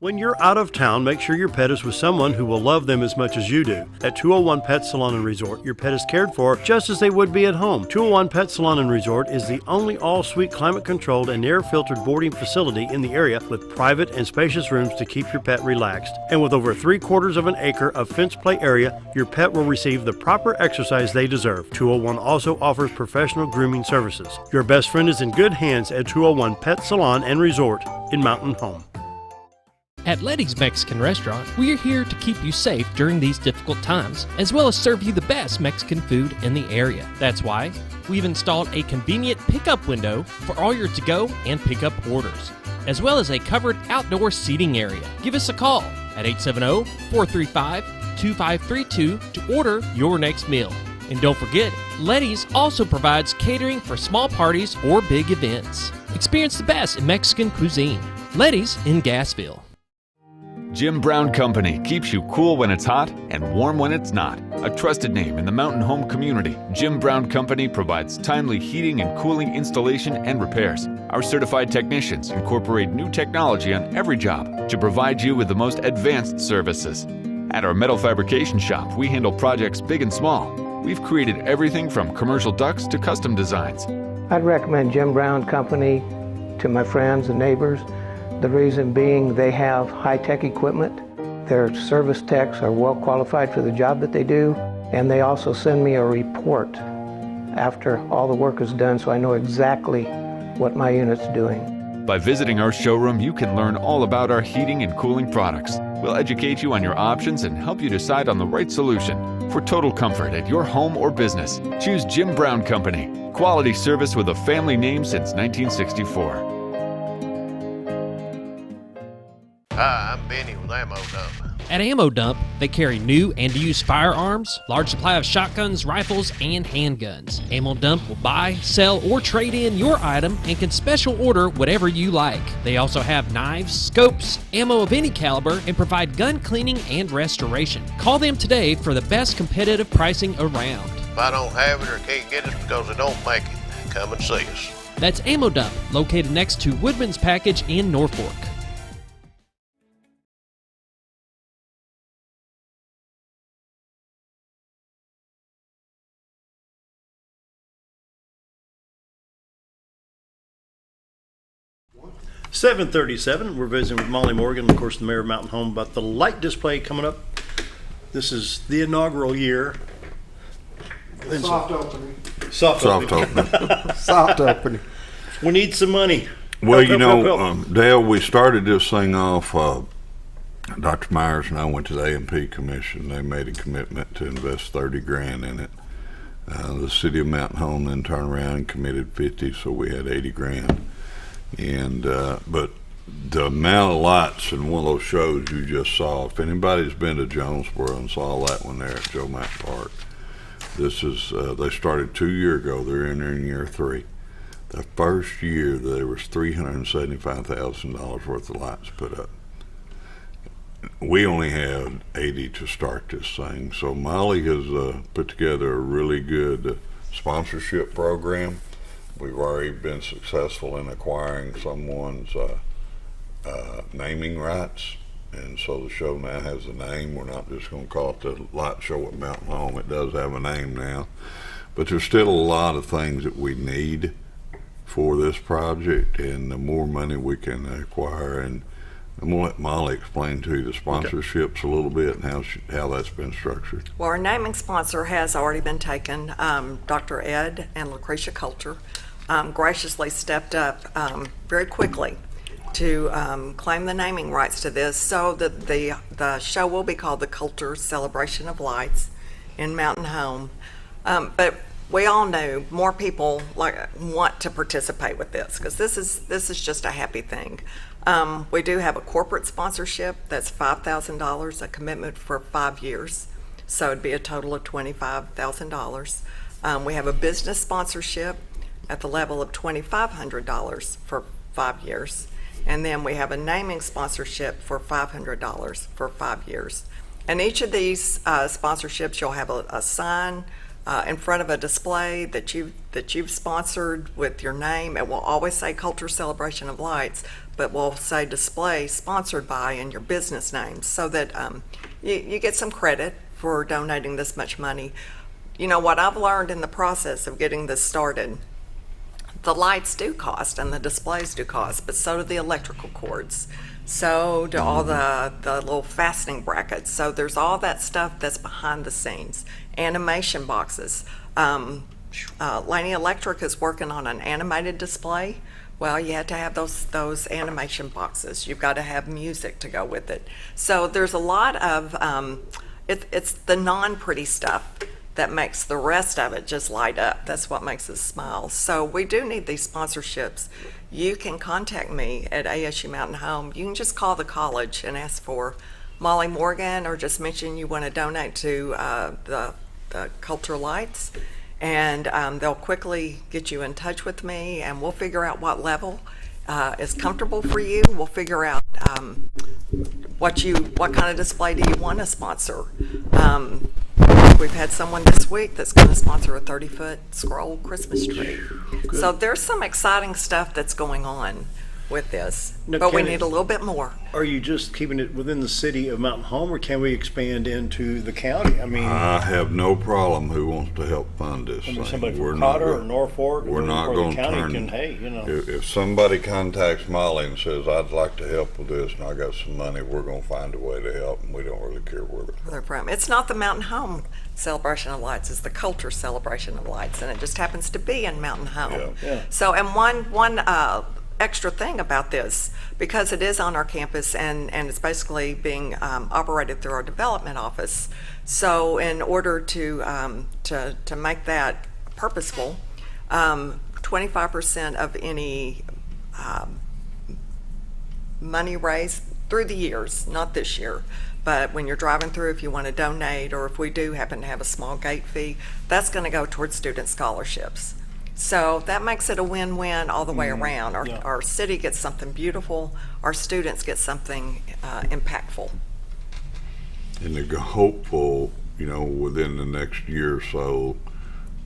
When you're out of town, make sure your pet is with someone who will love them as much as you do. At 201 Pet Salon and Resort, your pet is cared for just as they would be at home. 201 Pet Salon and Resort is the only all-suite climate-controlled and air-filtered boarding facility in the area with private and spacious rooms to keep your pet relaxed. And with over 3/4 of an acre of fenced play area, your pet will receive the proper exercise they deserve. 201 also offers professional grooming services. Your best friend is in good hands at 201 Pet Salon and Resort in Mountain Home. At Letty's Mexican Restaurant, we are here to keep you safe during these difficult times, as well as serve you the best Mexican food in the area. That's why we've installed a convenient pickup window for all your to-go and pickup orders, as well as a covered outdoor seating area. Give us a call at 870-435-2532 to order your next meal. And don't forget, Letty's also provides catering for small parties or big events. Experience the best in Mexican cuisine. Letty's in Gassville. Jim Brown Company keeps you cool when it's hot and warm when it's not. A trusted name in the mountain home community, Jim Brown Company provides timely heating and cooling installation and repairs. Our certified technicians incorporate new technology on every job to provide you with the most advanced services. At our metal fabrication shop, we handle projects big and small. We've created everything from commercial ducts to custom designs. I'd recommend Jim Brown Company to my friends and neighbors. The reason being they have high-tech equipment. Their service techs are well qualified for the job that they do, and they also send me a report after all the work is done so I know exactly what my unit's doing. By visiting our showroom, you can learn all about our heating and cooling products. We'll educate you on your options and help you decide on the right solution. For total comfort at your home or business, choose Jim Brown Company. Quality service with a family name since 1964. Hi, I'm Benny with Ammo Dump. At Ammo Dump, they carry new and used firearms, large supply of shotguns, rifles, and handguns. Ammo Dump will buy, sell, or trade in your item and can special order whatever you like. They also have knives, scopes, ammo of any caliber, and provide gun cleaning and restoration. Call them today for the best competitive pricing around. If I don't have it or can't get it because they don't make it, come and see us. That's Ammo Dump, located next to Woodman's Package in Norfolk. $7:37. We're visiting with Mollie Morgan, of course, the mayor of Mountain Home, about the light display coming up. This is the inaugural year. Soft opening. Soft opening. Soft opening. We need some money. Well, help. Dale, we started this thing off. Dr. Myers and I went to the A&P Commission. They made a commitment to invest $30,000 in it. The city of Mountain Home then turned around and committed $50,000, so we had $80,000. And but the amount of lights in one of those shows you just saw, if anybody's been to Jonesboro and saw that one there at Joe Mack Park, this is they started 2 years ago. They're in year 3. The first year there was $375,000 worth of lights put up. We only had 80 to start this thing, so Mollie has put together a really good sponsorship program. We've already been successful in acquiring someone's naming rights, and so the show now has a name. We're not just going to call it the Light Show at Mountain Home. It does have a name now, but there's still a lot of things that we need for this project, and the more money we can acquire, and I'm going to let Mollie explain to you the sponsorships a little bit and how that's been structured. Well, our naming sponsor has already been taken. Dr. Ed and Lucretia Coulter graciously stepped up very quickly to claim the naming rights to this, so that the show will be called the Coulter Celebration of Lights in Mountain Home. But we all know more people want to participate with this, because this is just a happy thing. We do have a corporate sponsorship that's $5,000, a commitment for 5 years. so it'd be a total of $25,000. We have a business sponsorship at the level of $2,500 for 5 years. And then we have a naming sponsorship for $500 for 5 years. And each of these sponsorships, you'll have a sign in front of a display that you've sponsored with your name. It will always say Culture Celebration of Lights, but will say display sponsored by and your business name, so that you get some credit for donating this much money. You know, what I've learned in the process of getting this started, the lights do cost and the displays do cost, but so do the electrical cords. So do all the little fastening brackets. So there's all that stuff that's behind the scenes. Animation boxes. Laney Electric is working on an animated display. Well, you have to have those animation boxes. You've got to have music to go with it. So there's a lot of, it's the non-pretty stuff that makes the rest of it just light up. That's what makes us smile. So we do need these sponsorships. You can contact me at ASU Mountain Home. You can just call the college and ask for Mollie Morgan, or just mention you want to donate to the Culture Lights, and they'll quickly get you in touch with me, and we'll figure out what level is comfortable for you. We'll figure out what kind of display do you want to sponsor. We've had someone this week that's going to sponsor a 30-foot scroll Christmas tree. Good. So there's some exciting stuff that's going on with this, but we need a little bit more. Are you just keeping it within the city of Mountain Home, or can we expand into the county? I mean, I have no problem who wants to help fund this thing. Somebody from Cotter or Norfolk, we're not going to turn. Hey, you know, if somebody contacts Mollie and says, I'd like to help with this and I got some money, we're going to find a way to help, and we don't really care where they're from. It's not the Mountain Home Celebration of Lights, it's the Culture Celebration of Lights, and it just happens to be in Mountain Home. Yeah. So, and one extra thing about this, because it is on our campus and it's basically being operated through our development office. So in order to make that purposeful, 25% of any money raised through the years, not this year, but when you're driving through, if you want to donate, or if we do happen to have a small gate fee, that's going to go towards student scholarships. So that makes it a win-win all the way around. Our city gets something beautiful, our students get something impactful. And they're hopeful, you know, within the next year or so,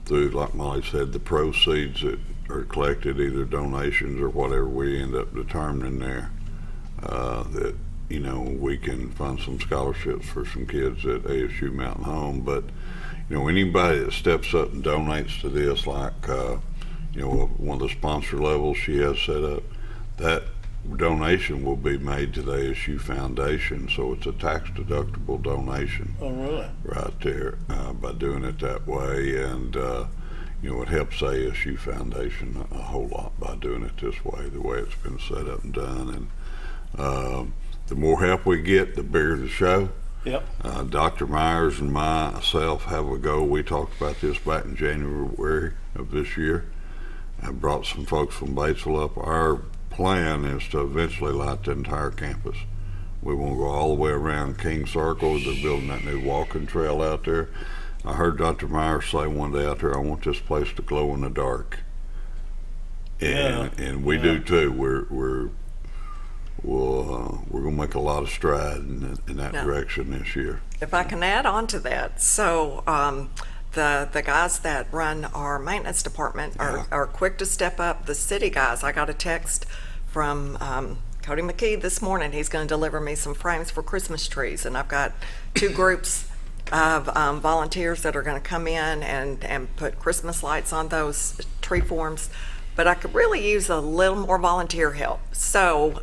through, like Mollie said, the proceeds that are collected, either donations or whatever we end up determining there, that, you know, we can fund some scholarships for some kids at ASU Mountain Home. But you know, anybody that steps up and donates to this, like, you know, one of the sponsor levels she has set up, that donation will be made to the ASU Foundation, so it's a tax-deductible donation. Oh, really? Right there, by doing it that way, and, you know, it helps ASU Foundation a whole lot by doing it this way, the way it's been set up and done. And the more help we get, the bigger the show. Yep. Dr. Myers and myself have a goal. We talked about this back in January of this year. I brought some folks from Batesville up. Our plan is to eventually light the entire campus. We want to go all the way around King Circle. They're building that new walking trail out there. I heard Dr. Myers say one day out there, I want this place to glow in the dark. And we do too. We're going to make a lot of stride in that direction this year. If I can add on to that, so the guys that run our maintenance department are quick to step up. The city guys, I got a text from Cody McKee this morning. He's going to deliver me some frames for Christmas trees, and I've got 2 groups of volunteers that are going to come in and put Christmas lights on those tree forms. But I could really use a little more volunteer help. So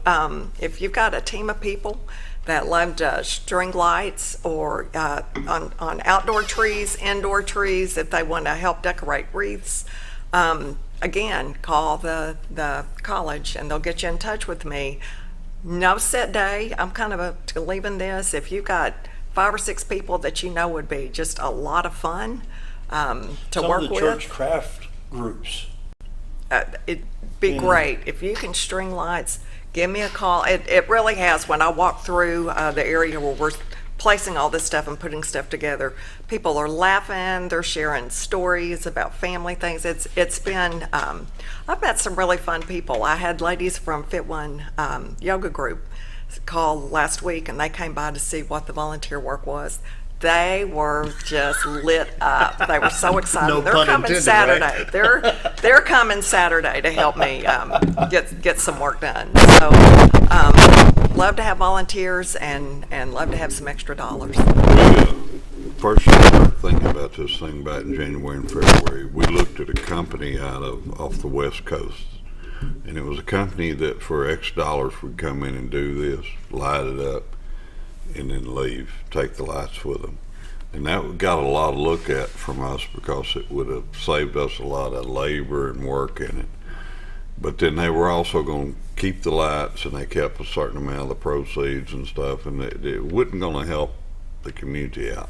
if you've got a team of people that love string lights, or on outdoor trees, indoor trees, if they want to help decorate wreaths, again, call the college and they'll get you in touch with me. No set day. I'm kind of leaving this. If you've got 5 or 6 people that you know would be just a lot of fun to work with. Some of the church craft groups. It'd be great if you can string lights. Give me a call. It really has. When I walk through the area where we're placing all this stuff and putting stuff together. People are laughing, they're sharing stories about family things. It's been, I've met some really fun people. I had ladies from Fit One yoga group call last week, and they came by to see what the volunteer work was. They were just lit up. They were so excited. No They're pun coming intended, Saturday. right? They're coming Saturday to help me get some work done. So love to have volunteers and love to have some extra dollars. First started thinking about this thing back in January and February. We looked at a company off the West Coast, and it was a company that for X dollars would come in and do this, light it up, and then leave, take the lights with them. And that got a lot of look at from us because it would have saved us a lot of labor and work in it. But then they were also going to keep the lights, and they kept a certain amount of the proceeds and stuff, and it wasn't going to help the community out.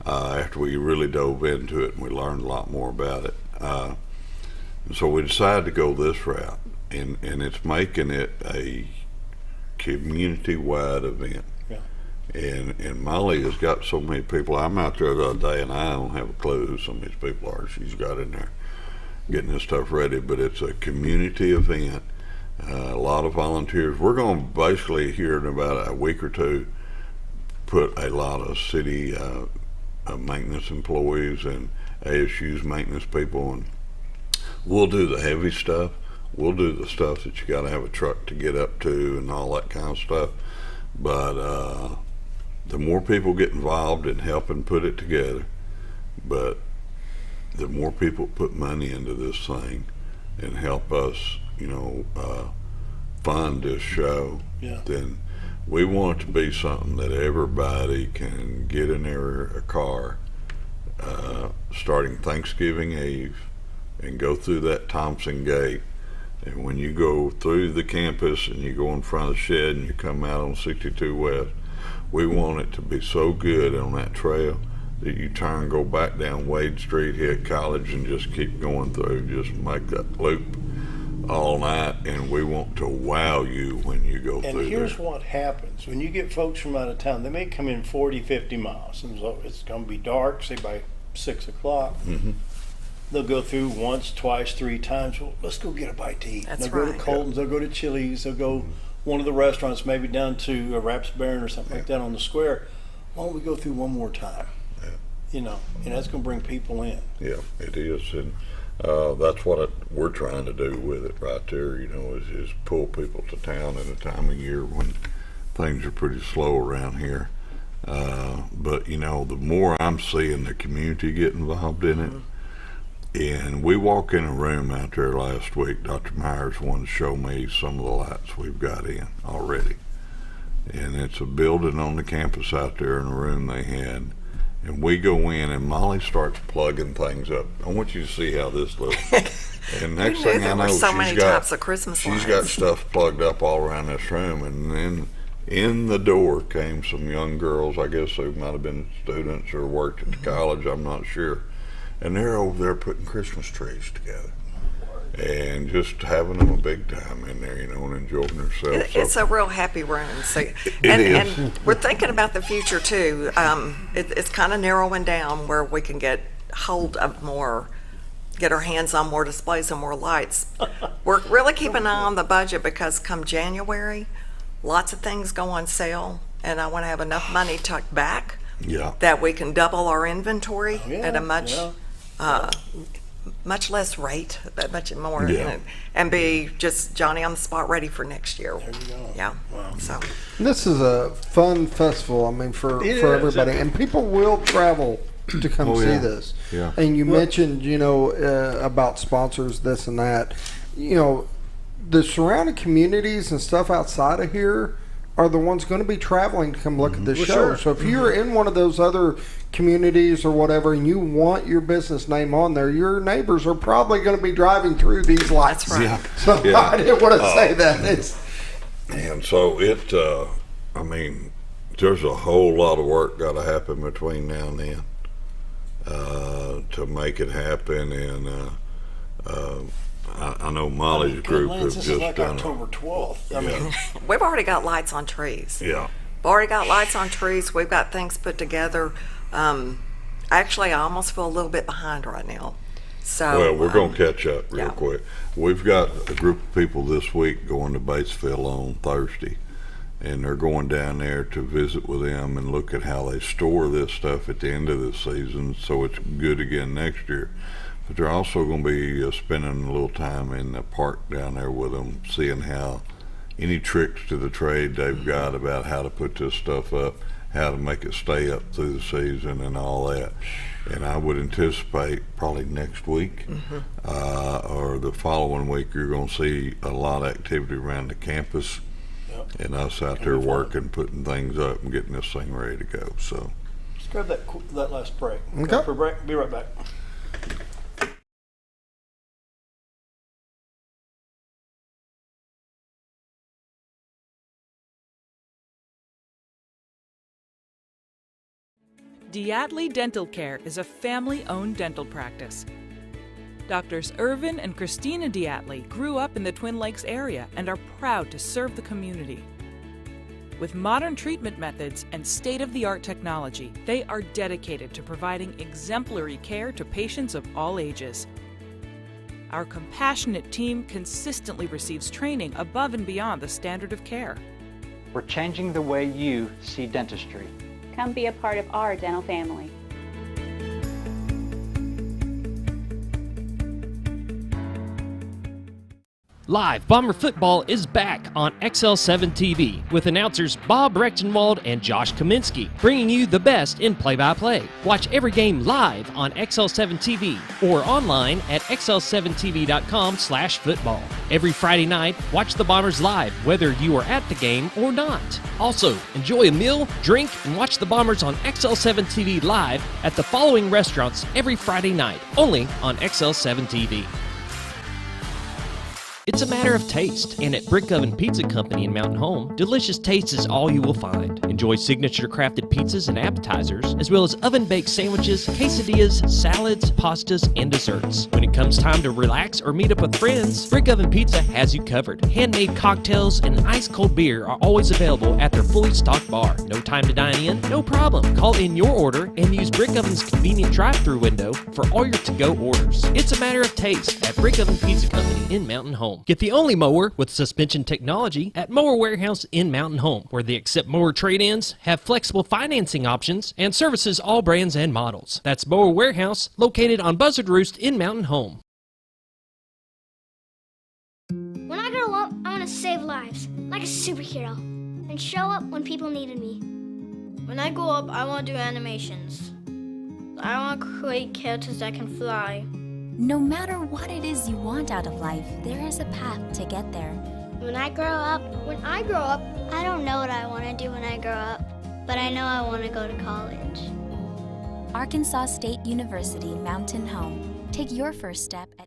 After we really dove into it and we learned a lot more about it. And so we decided to go this route, and it's making it a community-wide event. And Mollie has got so many people. I'm out there the other day, and I don't have a clue who some of these people are she's got in there getting this stuff ready. But it's a community event, a lot of volunteers. We're going to basically, here in about a week or two, put a lot of city maintenance employees and ASU's maintenance people, and we'll do the heavy stuff. We'll do the stuff that you got to have a truck to get up to and all that kind of stuff. But the more people get involved in helping put it together, but the more people put money into this thing and help us, fund this show, then we want it to be something that everybody can get in a car starting Thanksgiving Eve and go through that Thompson Gate. And when you go through the campus and you go in front of the shed and you come out on 62 West, we want it to be so good on that trail that you turn, go back down Wade Street, hit College, and just keep going through, just make that loop all night. And we want to wow you when you go through there. And here's what happens. When you get folks from out of town, they may come in 40, 50 miles. And so it's going to be dark, say by 6 o'clock. Mm-hmm. They'll go through once, twice, 3 times. Well, let's go get a bite to eat. That's they'll right. go to Colton's, they'll go to Chili's, they'll go one of the restaurants, maybe down to Raps Baron or something like that on the square. Why don't we go through one more time? And that's going to bring people in. Yeah, it is. And that's what we're trying to do with it right there, is pull people to town at a time of year when things are pretty slow around here. But, the more I'm seeing the community get involved in it, and we walk in a room out there last week, Dr. Myers wanted to show me some of the lights we've got in already. And it's a building on the campus out there in a room they had. And we go in and Mollie starts plugging things up. I want you to see how this looks. And next thing I know, she's got stuff plugged up all around this room. And then in the door came some young girls. I guess they might have been students or worked at the college. I'm not sure. And they're over there putting Christmas trees together and just having them a big time in there, and enjoying themselves. It's a real happy room. So, and we're thinking about the future too. It's kind of narrowing down where we can get hold of more, get our hands on more displays and more lights. We're really keeping an eye on the budget because come January, lots of things go on sale, and I want to have enough money tucked back that we can double our inventory at a much less rate, much more, and be just Johnny on the spot, ready for next year. There you go. Yeah. Wow. So this is a fun festival. For everybody, and people will travel to come see this. Yeah. And you mentioned, about sponsors, this and that. The surrounding communities and stuff outside of here are the ones going to be traveling to come look at this show. Sure. So if you're in one of those other communities or whatever and you want your business name on there, your neighbors are probably going to be driving through these lights. That's right. Yeah. So I didn't want to say that. And so there's a whole lot of work got to happen between now and then to make it happen. And I know Mollie's group has just this is like done October 12th. we've already got lights on trees. Yeah. already got lights on trees. We've got things put together. Actually, I almost feel a little bit behind right now. So, well, we're going to catch up real quick. We've got a group of people this week going to Batesville on Thursday, and they're going down there to visit with them and look at how they store this stuff at the end of the season so it's good again next year. But they're also going to be spending a little time in the park down there with them, seeing how any tricks to the trade they've got about how to put this stuff up, how to make it stay up through the season and all that. And I would anticipate probably next week or the following week you're going to see a lot of activity around the campus and us out there working, putting things up and getting this thing ready to go. So let's grab that last break. Okay. For a break. Be right back. Diatley Dental Care is a family-owned dental practice. Doctors Irvin and Christina Diatley grew up in the Twin Lakes area and are proud to serve the community. With modern treatment methods and state-of-the-art technology, they are dedicated to providing exemplary care to patients of all ages. Our compassionate team consistently receives training above and beyond the standard of care. We're changing the way you see dentistry. Come be a part of our dental family. Live Bomber football is back on XL7 TV with announcers Bob Rechtenwald and Josh Kaminsky, bringing you the best in play-by-play. Watch every game live on XL7 TV or online at xl7tv.com/football. Every Friday night, watch the Bombers live, whether you are at the game or not. Also, enjoy a meal, drink, and watch the Bombers on XL7 TV live at the following restaurants every Friday night, only on XL7 TV. It's a matter of taste, and at Brick Oven Pizza Company in Mountain Home, delicious taste is all you will find. Enjoy signature crafted pizzas and appetizers, as well as oven-baked sandwiches, quesadillas, salads, pastas, and desserts. When it comes time to relax or meet up with friends, Brick Oven Pizza has you covered. Handmade cocktails and ice-cold beer are always available at their fully stocked bar. No time to dine in? No problem. Call in your order and use Brick Oven's convenient drive-thru window for all your to-go orders. It's a matter of taste at Brick Oven Pizza Company in Mountain Home. Get the only mower with suspension technology at Mower Warehouse in Mountain Home, where they accept mower trade-ins, have flexible financing options, and services all brands and models. That's Mower Warehouse, located on Buzzard Roost in Mountain Home. When I grow up, I want to save lives, like a superhero, and show up when people needed me. When I grow up, I want to do animations. I want to create characters that can fly. No matter what it is you want out of life, there is a path to get there. When I grow up, I don't know what I want to do when I grow up, but I know I want to go to college. Arkansas State University Mountain Home. Take your first step at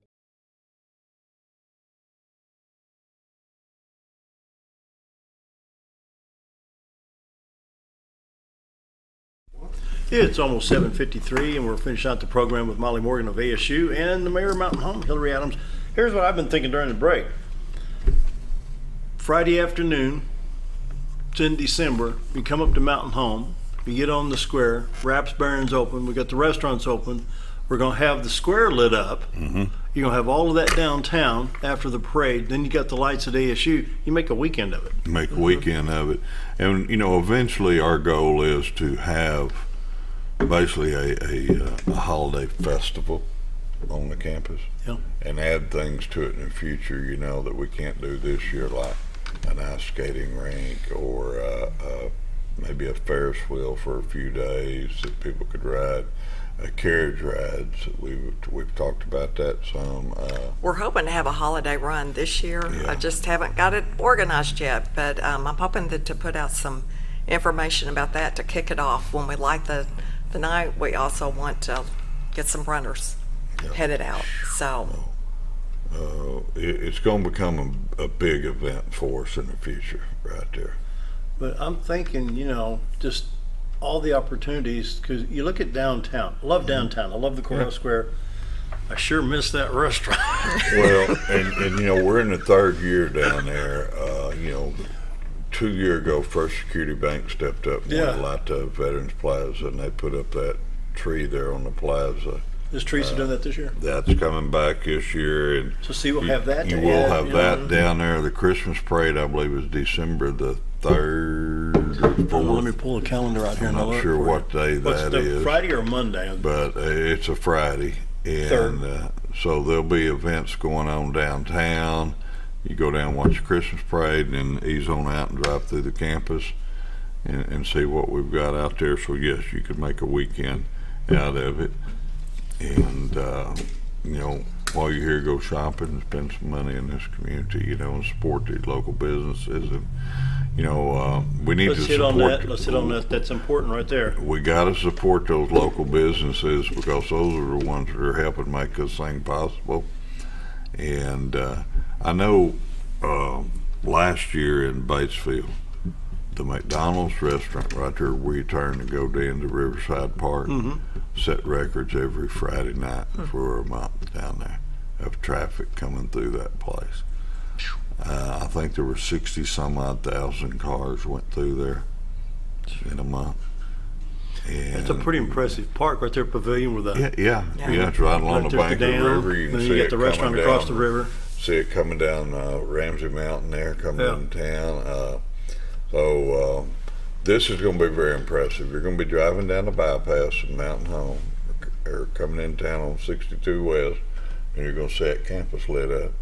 It's almost 7:53, and we're finishing out the program with Mollie Morgan of ASU and the mayor of Mountain Home, Hillrey Adams. Here's what I've been thinking during the break. Friday afternoon, it's in December, you come up to Mountain Home, you get on the square, Raps Barron's open, we got the restaurants open, we're going to have the square lit up. Mm-hmm. You're going to have all of that downtown after the parade, then you got the lights at ASU, you make a weekend of it. Make a weekend of it. And, eventually our goal is to have basically a holiday festival on the campus, and add things to it in the future, that we can't do this year, like an ice skating rink or maybe a Ferris wheel for a few days that people could ride, carriage rides. We've talked about that some. We're hoping to have a holiday run this year. I just haven't got it organized yet, but I'm hoping to put out some information about that to kick it off when we light the night. We also want to get some runners headed out. So it's going to become a big event for us in the future, right there. But I'm thinking, just all the opportunities, because you look at downtown. I love downtown. I love the courthouse square. I sure miss that restaurant. Well, and we're in the third year down there. 2 years ago, First Security Bank stepped up and went out to Veterans Plaza, and they put up that tree there on the plaza. Is Teresa doing that this year? That's coming back this year, and so see, we'll have that. You will have that down there. The Christmas parade, I believe, is December the 3rd or 4th. Let me pull the calendar out here. I'm not sure what day that is. Friday or Monday? But it's a Friday, and so there'll be events going on downtown. You go down, watch the Christmas parade, and then ease on out and drive through the campus and see what we've got out there. So yes, you could make a weekend out of it. And, you know, while you're here, go shopping and spend some money in this community, you know, and support these local businesses. And, you know, we need to support. Let's hit on that. That's important right there. We got to support those local businesses because those are the ones that are helping make this thing possible. And I know last year in Batesville, the McDonald's restaurant right there where you turn to go down to Riverside Park set records every Friday night for a month down there of traffic coming through that place. I think there were 60-some odd thousand cars went through there in a month. And it's a pretty impressive park right there, pavilion with the it's right along the bank of the river. You can see you got the restaurant across the river. See it coming down Ramsey Mountain there, coming into town. So this is going to be very impressive. You're going to be driving down the bypass in Mountain Home, or coming in town on 62 West, and you're going to see that campus lit up,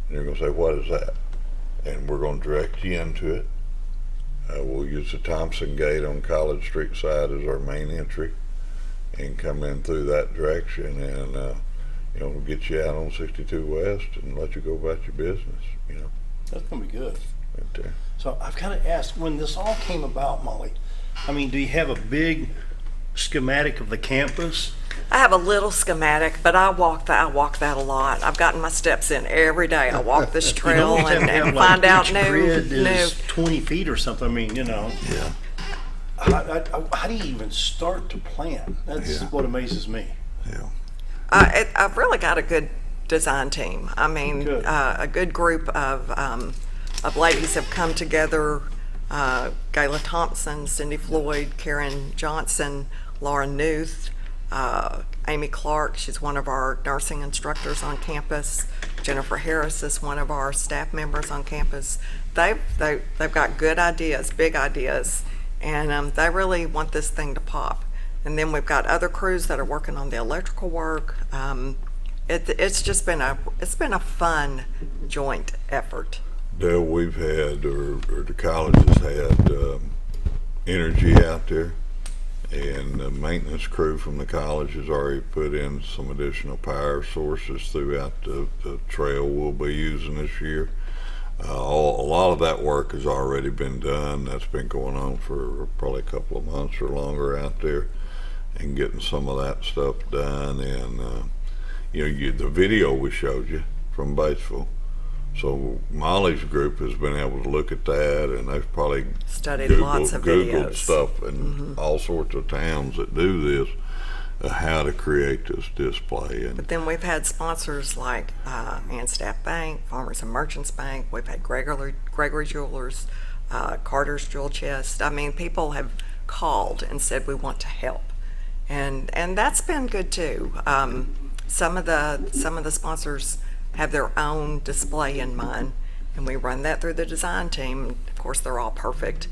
and you're going to say, "What is that?" And we're going to direct you into it. We'll use the Thompson Gate on College Street side as our main entry, and come in through that direction, and you know, we'll get you out on 62 West and let you go about your business. You know, that's going to be good. Right there. So I've got to ask, when this all came about, Mollie, I mean, do you have a big schematic of the campus? I have a little schematic, but I walk that a lot. I've gotten my steps in every day. I walk this trail and find out each new. Grid is 20 feet or something. I mean, you know. Yeah. How do you even start to plan? That's what amazes me. Yeah. I've really got a good design team. I mean, a good group of ladies have come together. Gayla Thompson, Cindy Floyd, Karen Johnson, Laura Newth, Amy Clark, she's one of our nursing instructors on campus. Jennifer Harris is one of our staff members on campus. They've got good ideas, big ideas, and they really want this thing to pop. And then we've got other crews that are working on the electrical work. It's just been a fun joint effort. Dale, we've had, or the college has had energy out there, and the maintenance crew from the college has already put in some additional power sources throughout the trail we'll be using this year. A lot of that work has already been done. That's been going on for probably a couple of months or longer out there, and getting some of that stuff done. And you know, the video we showed you from Batesville. So Mollie's group has been able to look at that, and they've probably studied lots of Googled stuff in all sorts of towns that do this, how to create this display. And but then we've had sponsors like Anstaff Bank, Farmers and Merchants Bank. We've had Gregory Jewelers, Carter's Jewel Chest. I mean, people have called and said we want to help, and that's been good too. Some of the sponsors have their own display in mind, and we run that through the design team. Of course, they're all perfect.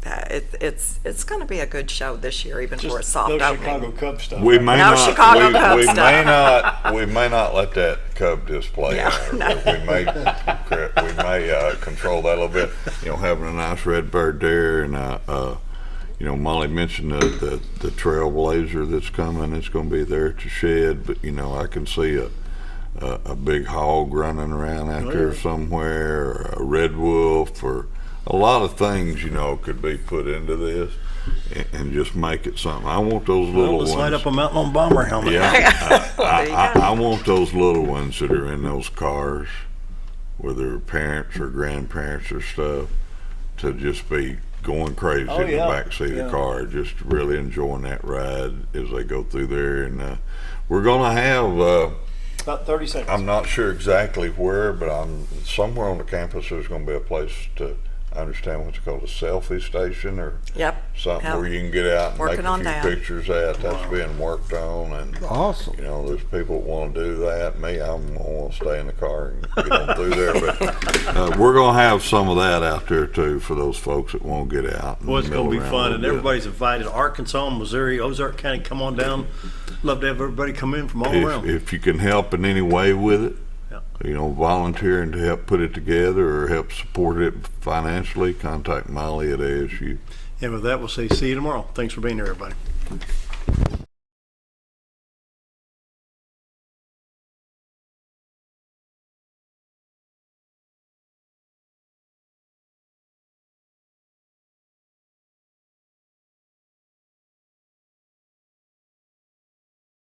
It's going to be a good show this year, even for a soft opening. Chicago Cub stuff. We may no not. Chicago Cub stuff. We may not let that Cub display out. No. We may control that a little bit. You know, having a nice red bird there, and you know, Mollie mentioned the Trailblazer that's coming. It's going to be there at the shed, but you know, I can see a big hog running around out there somewhere, or a red wolf, or a lot of things, you know, could be put into this and just make it something. I want those little ones. Let's light up a Mountain Home bomber helmet. Yeah, I want those little ones that are in those cars, whether parents or grandparents or stuff, to just be going crazy in the back seat of the car, just really enjoying that ride as they go through there. And we're going to have About 30 seconds. I'm not sure exactly where, but I'm somewhere on the campus. There's going to be a place to, I understand what's called a selfie station, or something where you can get out and make a few pictures at. That's being worked on, and awesome. You know, there's people that want to do that. Me, I'm going to want to stay in the car and get on through there. But we're going to have some of that out there too for those folks that want to get out. Well, it's going to be fun, and everybody's invited. Arkansas, Missouri, Ozark County, come on down. Love to have everybody come in from all around. If you can help in any way with it, you know, volunteering to help put it together or help support it financially, contact Mollie at ASU. And with that, we'll say see you tomorrow. Thanks for being here, everybody.